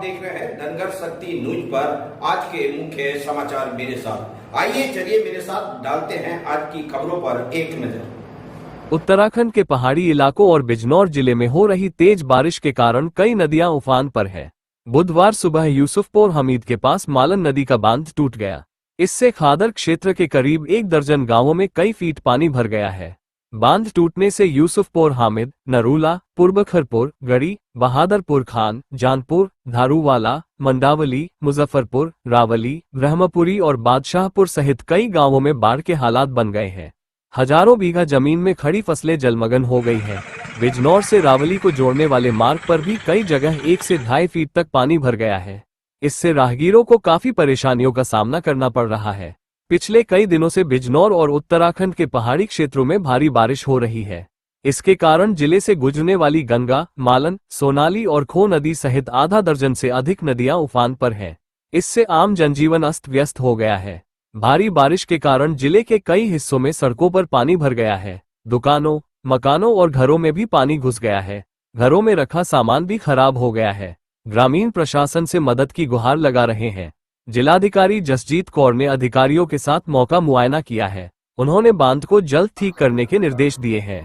देख रहे हैं धनगर शक्ति न्यूज पर। आज के मुख्य समाचार मेरे साथ आइए, चलिए मेरे साथ डालते हैं आज की खबरों पर एक नजर। उत्तराखंड के पहाड़ी इलाकों और बिजनौर जिले में हो रही तेज बारिश के कारण कई नदियां उफान पर हैं। बुधवार सुबह यूसुफपुर हमीद के पास मालन नदी का बांध टूट गया। इससे खादर क्षेत्र के करीब 1 दर्जन गांवों में कई फीट पानी भर गया है। बांध टूटने से यूसुफपुर हामिद, नरूला, पूर्बखरपुर, गढ़ी, बहादुरपुर खान, जानपुर, धारूवाला, मंडावली, मुजफ्फरपुर, रावली, ब्रह्मपुरी और बादशाहपुर सहित कई गांवों में बाढ़ के हालात बन गए हैं। हजारों बीघा जमीन में खड़ी फसलें जलमग्न हो गई हैं। बिजनौर से रावली को जोड़ने वाले मार्ग पर भी कई जगह 1 से 2.5 फीट तक पानी भर गया है। इससे राहगीरों को काफी परेशानियों का सामना करना पड़ रहा है। पिछले कई दिनों से बिजनौर और उत्तराखंड के पहाड़ी क्षेत्रों में भारी बारिश हो रही है। इसके कारण जिले से गुजरने वाली गंगा, मालन, सोनाली और खो नदी सहित आधा दर्जन से अधिक नदियां उफान पर हैं। इससे आम जनजीवन अस्त व्यस्त हो गया है। भारी बारिश के कारण जिले के कई हिस्सों में सड़कों पर पानी भर गया है। दुकानों, मकानों और घरों में भी पानी घुस गया है। घरों में रखा सामान भी खराब हो गया है। ग्रामीण प्रशासन से मदद की गुहार लगा रहे हैं। जिलाधिकारी जसजीत कौर ने अधिकारियों के साथ मौका मुआयना किया है। उन्होंने बांध को जल्द ठीक करने के निर्देश दिए हैं।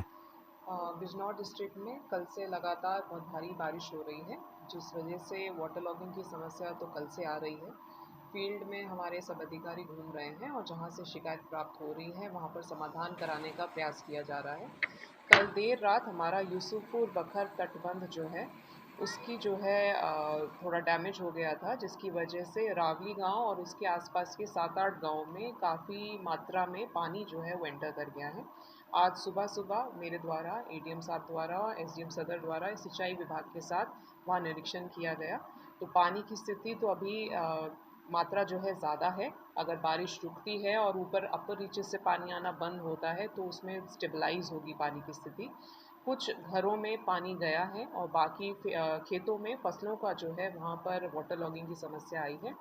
बिजनौर डिस्ट्रिक्ट में कल से लगातार बहुत भारी बारिश हो रही है, जिस वजह से वाटर लॉगिंग की समस्या तो कल से आ रही है। फील्ड में हमारे सब अधिकारी घूम रहे हैं और जहां से शिकायत प्राप्त हो रही है वहां पर समाधान कराने का प्रयास किया जा रहा है। कल देर रात हमारा यूसुफपुर बखर तटबंध जो है उसकी जो है थोड़ा डैमेज हो गया था, जिसकी वजह से रावली गांव और उसके आसपास के 7-8 गांव में काफ़ी मात्रा में पानी जो है वो एंटर कर गया है। आज सुबह सुबह मेरे द्वारा, एडीएम साहब द्वारा, एसडीएम सदर द्वारा सिंचाई विभाग के साथ वहाँ निरीक्षण किया गया। तो पानी की स्थिति तो अभी मात्रा जो है ज़्यादा है। अगर बारिश रुकती है और ऊपर अपर रीचेस से पानी आना बंद होता है तो उसमें स्टेबलाइज होगी पानी की स्थिति। कुछ घरों में पानी गया है और बाकी खेतों में फसलों का जो है वहाँ पर वाटर लॉगिंग की समस्या आई है।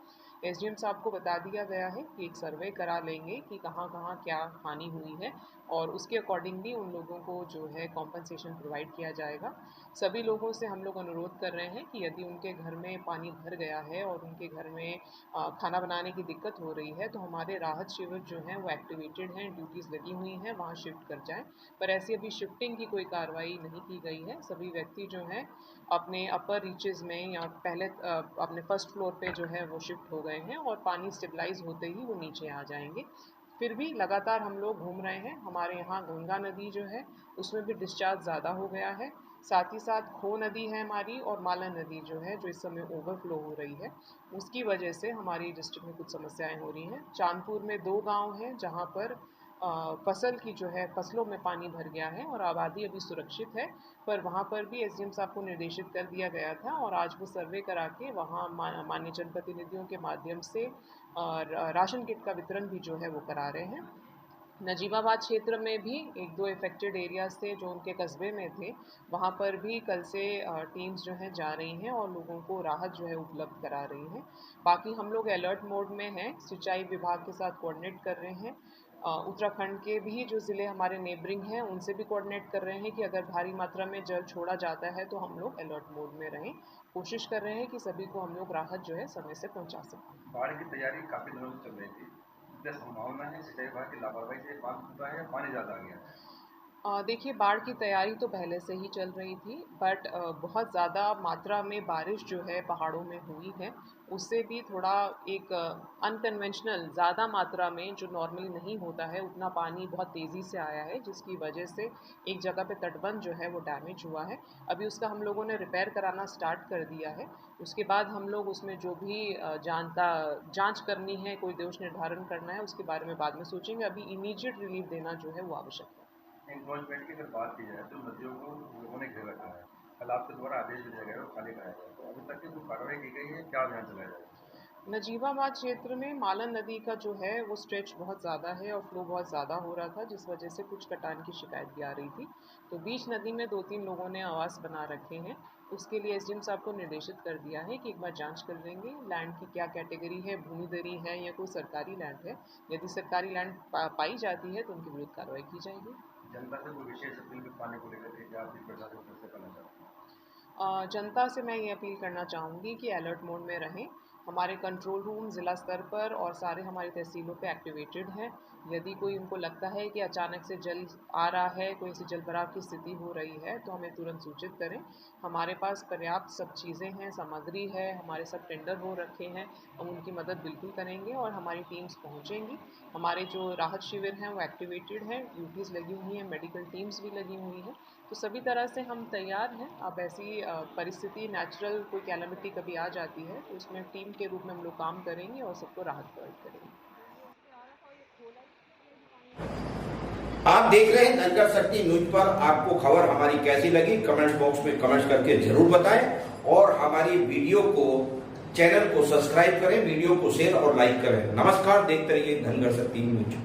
एसडीएम साहब को बता दिया गया है कि एक सर्वे करा लेंगे कि कहाँ कहाँ क्या हानि हुई है और उसके अकॉर्डिंगली उन लोगों को जो है कॉम्पनसेशन प्रोवाइड किया जाएगा। सभी लोगों से हम लोग अनुरोध कर रहे हैं कि यदि उनके घर में पानी भर गया है और उनके घर में खाना बनाने की दिक्कत हो रही है तो हमारे राहत शिविर जो हैं वो एक्टिवेटेड हैं, ड्यूटीज़ लगी हुई हैं, वहाँ शिफ्ट कर जाएं। पर ऐसी अभी शिफ्टिंग की कोई कार्रवाई नहीं की गई है। सभी व्यक्ति जो हैं अपने अपर रीचेज़ में या पहले अपने फर्स्ट फ्लोर पे जो है वो शिफ्ट हो गए हैं और पानी स्टेबलाइज होते ही वो नीचे आ जाएंगे। फिर भी लगातार हम लोग घूम रहे हैं। हमारे यहाँ गंगा नदी जो है उसमें भी डिस्चार्ज ज़्यादा हो गया है। साथ ही साथ खो नदी है हमारी और मालन नदी जो है जो इस समय ओवरफ्लो हो रही है, उसकी वजह से हमारी डिस्ट्रिक्ट में कुछ समस्याएं हो रही हैं। चांदपुर में 2 गांव हैं जहां पर फसल की जो है फसलों में पानी भर गया है और आबादी अभी सुरक्षित है। पर वहाँ पर भी एसडीएम साहब को निर्देशित कर दिया गया था और आज वो सर्वे करा के वहाँ माननीय जनप्रतिनिधियों के माध्यम से राशन किट का वितरण भी जो है वो करा रहे हैं। नजीबाबाद क्षेत्र में भी 1-2 इफ़ेक्टेड एरियाज़ थे जो उनके कस्बे में थे, वहाँ पर भी कल से टीम्स जो हैं जा रही हैं और लोगों को राहत जो है उपलब्ध करा रही हैं। बाकी हम लोग अलर्ट मोड में हैं, सिंचाई विभाग के साथ कोऑर्डिनेट कर रहे हैं। उत्तराखंड के भी जो ज़िले हमारे नेबरिंग हैं उनसे भी कोऑर्डिनेट कर रहे हैं कि अगर भारी मात्रा में जल छोड़ा जाता है तो हम लोग अलर्ट मोड में रहें। कोशिश कर रहे हैं कि सभी को हम लोग राहत जो है समय से पहुँचा सकें। बाढ़ की तैयारी काफ़ी दिनों से चल रही थी, क्या संभावना है सिंचाई विभाग की लापरवाही से बांध टूटा है या पानी ज़्यादा आ गया? देखिए, बाढ़ की तैयारी तो पहले से ही चल रही थी, बट बहुत ज़्यादा मात्रा में बारिश जो है पहाड़ों में हुई है, उससे भी थोड़ा एक अनकन्वेंशनल ज़्यादा मात्रा में जो नॉर्मली नहीं होता है उतना पानी बहुत तेज़ी से आया है, जिसकी वजह से एक जगह पे तटबंध जो है वो डैमेज हुआ है। अभी उसका हम लोगों ने रिपेयर कराना स्टार्ट कर दिया है। उसके बाद हम लोग उसमें जो भी जांच करनी है, कोई दोष निर्धारण करना है, उसके बारे में बाद में सोचेंगे। अभी इमीडिएट रिलीफ देना जो है वो आवश्यक है। एनक्रोचमेंट की अगर बात की जाए तो नदियों को लोगों ने घेर रखा है। कल आपके द्वारा आदेश दिया गया है और खाली कराया गया, तो अभी तक की कोई कार्रवाई की गई है, क्या अभियान चलाया जाएगा? नजीबाबाद क्षेत्र में मालन नदी का जो है वो स्ट्रेच बहुत ज़्यादा है और फ्लो बहुत ज़्यादा हो रहा था, जिस वजह से कुछ कटान की शिकायत भी आ रही थी। तो बीच नदी में 2-3 लोगों ने आवास बना रखे हैं। उसके लिए एसडीएम साहब को निर्देशित कर दिया है कि एक बार जांच कर लेंगे लैंड की क्या कैटेगरी है, भूमिधरी है या कोई सरकारी लैंड है। यदि सरकारी लैंड पाई जाती है तो उनके विरुद्ध कार्रवाई की जाएगी। जनता से कोई विशेष अपील भी पानी को लेकर के क्या आप प्रशासन से करना चाहते हैं? जनता से मैं ये अपील करना चाहूँगी कि अलर्ट मोड में रहें। हमारे कंट्रोल रूम ज़िला स्तर पर और सारे हमारी तहसीलों पे एक्टिवेटेड हैं। यदि कोई उनको लगता है कि अचानक से जल आ रहा है, कोई सी जलभराव की स्थिति हो रही है, तो हमें तुरंत सूचित करें। हमारे पास पर्याप्त सब चीज़ें हैं, सामग्री है, हमारे सब टेंडर हो रखे हैं। हम उनकी मदद बिल्कुल करेंगे और हमारी टीम्स पहुँचेंगी। हमारे जो राहत शिविर हैं वो एक्टिवेटेड हैं, ड्यूटीज़ लगी हुई हैं, मेडिकल टीम्स भी लगी हुई हैं। तो सभी तरह से हम तैयार हैं। अब ऐसी परिस्थिति नेचुरल कोई कैलामिटी कभी आ जाती है तो उसमें टीम के रूप में हम लोग काम करेंगे और सबको राहत प्रोवाइड करेंगे। आप देख रहे हैं धनगर शक्ति न्यूज पर। आपको खबर हमारी कैसी लगी कमेंट बॉक्स में कमेंट करके जरूर बताएं और हमारी वीडियो को चैनल को सब्सक्राइब करें, वीडियो को शेयर और लाइक करें। नमस्कार, देखते रहिए धनगर शक्ति न्यूज।